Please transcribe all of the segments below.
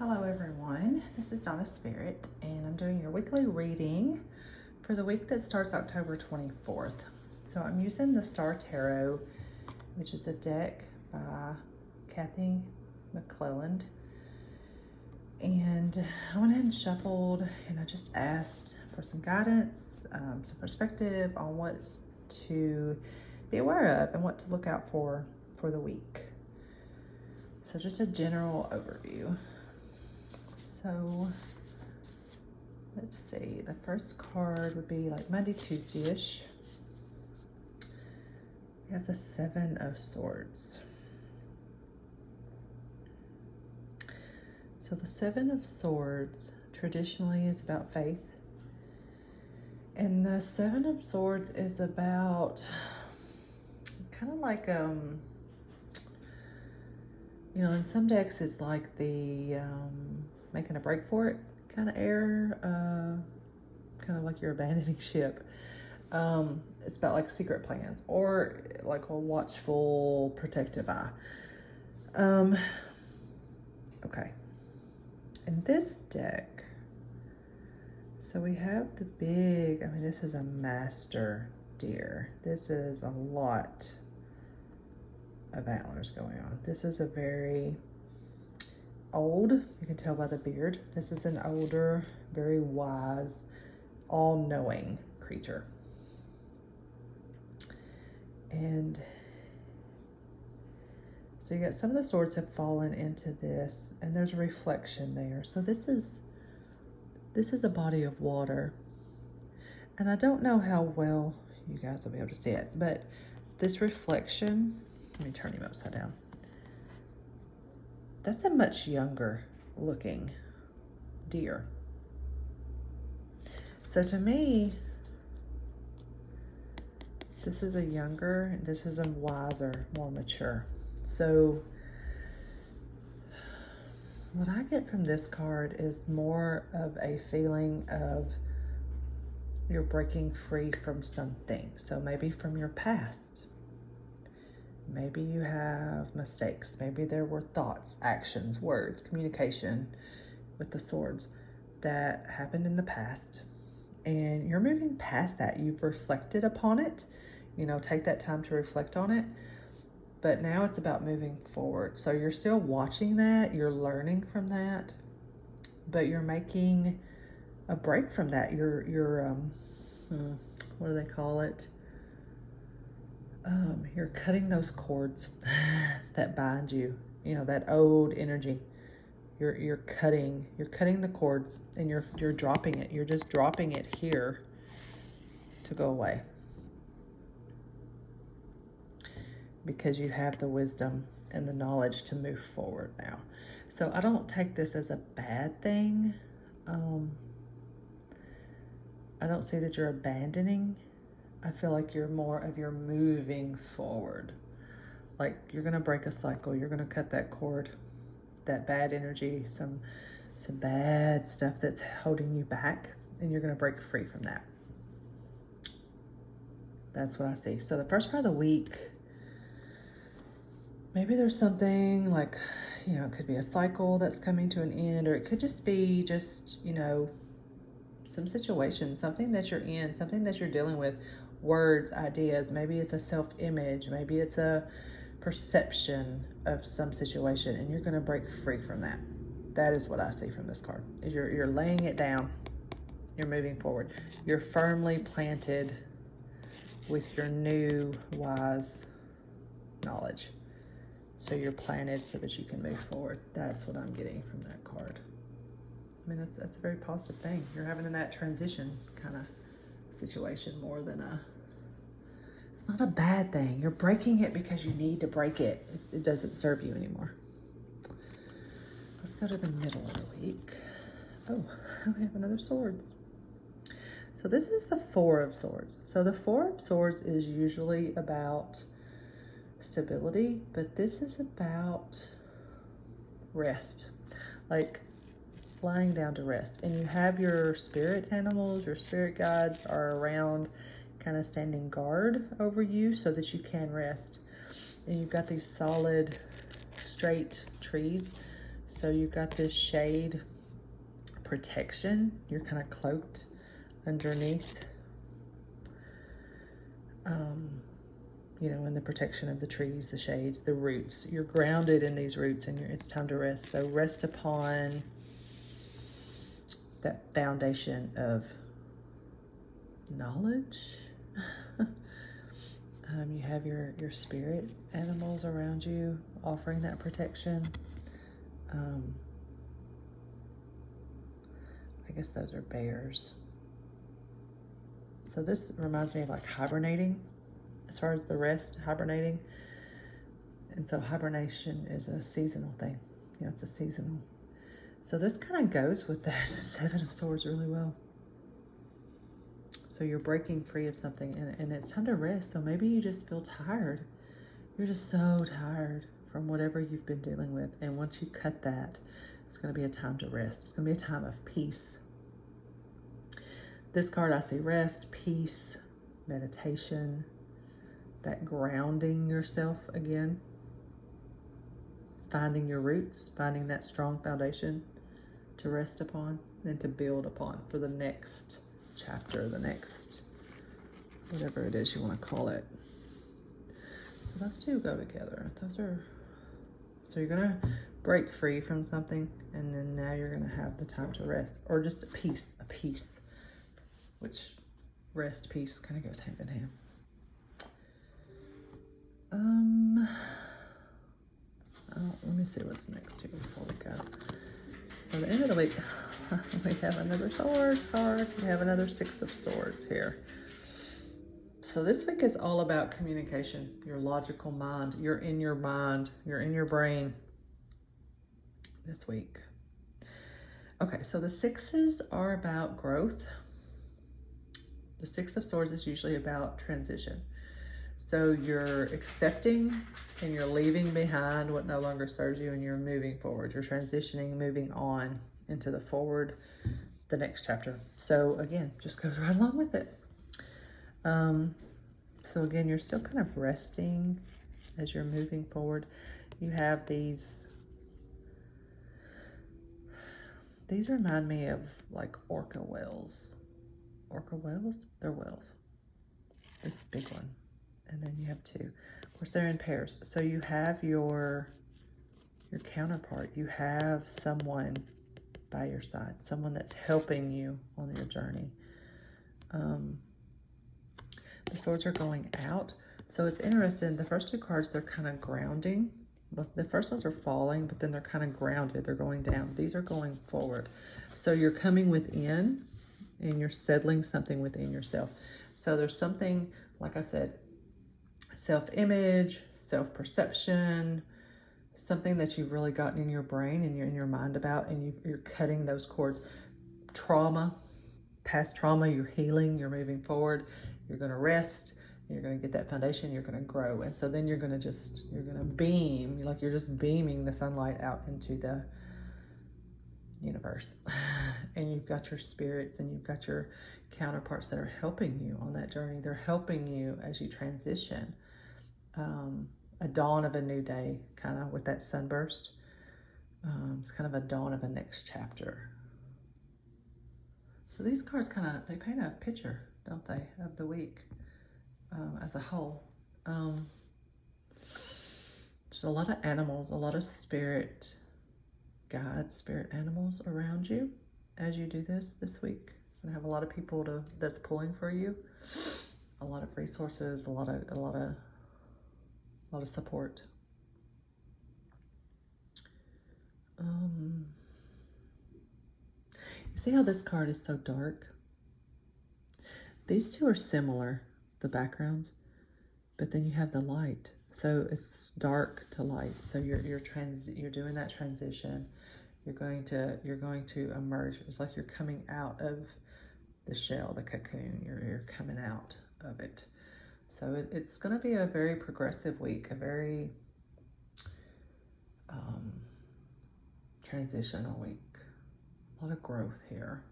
Hello everyone, this is Donna Spirit and I'm doing your weekly reading for the week that starts October 24th. So I'm using the Star Tarot, which is a deck by Kathy McClelland. And I went ahead and shuffled and I just asked for some guidance, some perspective on what to be aware of and what to look out for the week. So just a general overview. So let's see, the first card would be like Monday, Tuesday-ish. We have the Seven of Swords. So the Seven of Swords traditionally is about faith. And the Seven of Swords is about kind of like, in some decks it's like the making a break for it kind of air, kind of like you're abandoning ship. It's about like secret plans or like a watchful, protective eye. Okay. In this deck, so we have the big, this is a master deer. This is a lot of antlers going on. This is a very old, you can tell by the beard, this is an older, very wise, all-knowing creature. And so you got some of the swords have fallen into this, and there's a reflection there. So this is a body of water. And I don't know how well you guys will be able to see it, but this reflection, let me turn him upside down. That's a much younger looking deer. So to me, this is a younger, this is a wiser, more mature. So what I get from this card is more of a feeling of you're breaking free from something. So maybe from your past. Maybe you have mistakes. Maybe there were thoughts, actions, words, communication with the swords that happened in the past. And you're moving past that. You've reflected upon it. Take that time to reflect on it. But now it's about moving forward. So you're still watching that. You're learning from that. But you're making a break from that. You're what do they call it? You're cutting those cords that bind you, that old energy. You're cutting the cords and you're dropping it. You're just dropping it here to go away. Because you have the wisdom and the knowledge to move forward now. So I don't take this as a bad thing. I don't say that you're abandoning. I feel like you're moving forward. Like you're gonna break a cycle. You're gonna cut that cord, that bad energy, some bad stuff that's holding you back, and you're gonna break free from that. That's what I see. So the first part of the week, maybe there's something like, it could be a cycle that's coming to an end, or it could just be some situation, something that you're in, something that you're dealing with, words, ideas. Maybe it's a self-image, maybe it's a perception of some situation, and you're going to break free from that. That is what I see from this card. Is you're laying it down, you're moving forward, you're firmly planted with your new wise knowledge. So you're planted so that you can move forward. That's what I'm getting from that card. That's a very positive thing. You're having in that transition kind of situation more than it's not a bad thing. You're breaking it because you need to break it. It doesn't serve you anymore. Let's go to the middle of the week. Oh, we have another swords. So this is the Four of Swords. So the Four of Swords is usually about stability, but this is about rest. Like lying down to rest. And you have your spirit animals, your spirit guides are around kind of standing guard over you so that you can rest. And you've got these solid, straight trees. So you've got this shade protection. You're kind of cloaked underneath, you know, in the protection of the trees, the shades, the roots. You're grounded in these roots, and it's time to rest. So rest upon that foundation of knowledge. You have your spirit animals around you offering that protection. I guess those are bears. So this reminds me of like hibernating, as far as the rest, hibernating. And so hibernation is a seasonal thing. You know, it's a seasonal. So this kind of goes with that Seven of Swords really well. So you're breaking free of something, and it's time to rest. So maybe you just feel tired. You're just so tired from whatever you've been dealing with. And once you cut that, it's going to be a time to rest. It's going to be a time of peace. This card, I see rest, peace, meditation, that grounding yourself again, finding your roots, finding that strong foundation to rest upon and to build upon for the next chapter, the next, whatever it is you want to call it. So those two go together. So you're going to break free from something, and then now you're going to have the time to rest, or just a peace, which rest, peace kind of goes hand in hand. Let me see what's next here before we go. So the end of the week, we have another Swords card. We have another Six of Swords here. So this week is all about communication, your logical mind. You're in your mind, you're in your brain this week. Okay, so the sixes are about growth. The Six of Swords is usually about transition. So you're accepting and you're leaving behind what no longer serves you, and you're moving forward. You're transitioning, moving on into the forward, the next chapter. So again, just goes right along with it. So again, you're still kind of resting as you're moving forward. You have these remind me of like orca whales. Orca whales? They're whales. This big one. And then you have two. Of course, they're in pairs. So you have your counterpart. You have someone by your side, someone that's helping you on your journey. The swords are going out. So it's interesting. The first two cards, they're kind of grounding. The first ones are falling, but then they're kind of grounded. They're going down. These are going forward. So you're coming within, and you're settling something within yourself. So there's something, like I said, self-image, self-perception, something that you've really gotten in your brain and you're in your mind about, and you're cutting those cords. Trauma, past trauma, you're healing, you're moving forward, you're going to rest, you're going to get that foundation, you're going to grow. And so then you're going to beam, like you're just beaming the sunlight out into the universe. And you've got your spirits and you've got your counterparts that are helping you on that journey. They're helping you as you transition. A dawn of a new day, kind of with that sunburst. It's kind of a dawn of a next chapter. So these cards they paint a picture, don't they, of the week as a whole. There's a lot of animals, a lot of spirit guides, spirit animals around you as you do this week. You're gonna have a lot of people that's pulling for you, a lot of resources, a lot of support. You see how this card is so dark? These two are similar, the backgrounds, but then you have the light. So it's dark to light. So you're doing that transition. You're going to emerge. It's like you're coming out of the shell, the cocoon. You're coming out of it. So it's going to be a very progressive week, a very transitional week. A lot of growth here.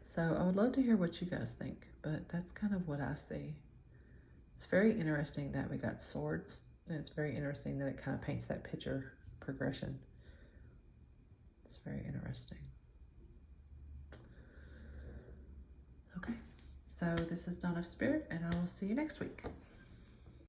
So I would love to hear what you guys think, but that's kind of what I see. It's very interesting that we got swords, and it's very interesting that it kind of paints that picture progression. It's very interesting. Okay, so this is Dawn of Spirit, and I will see you next week.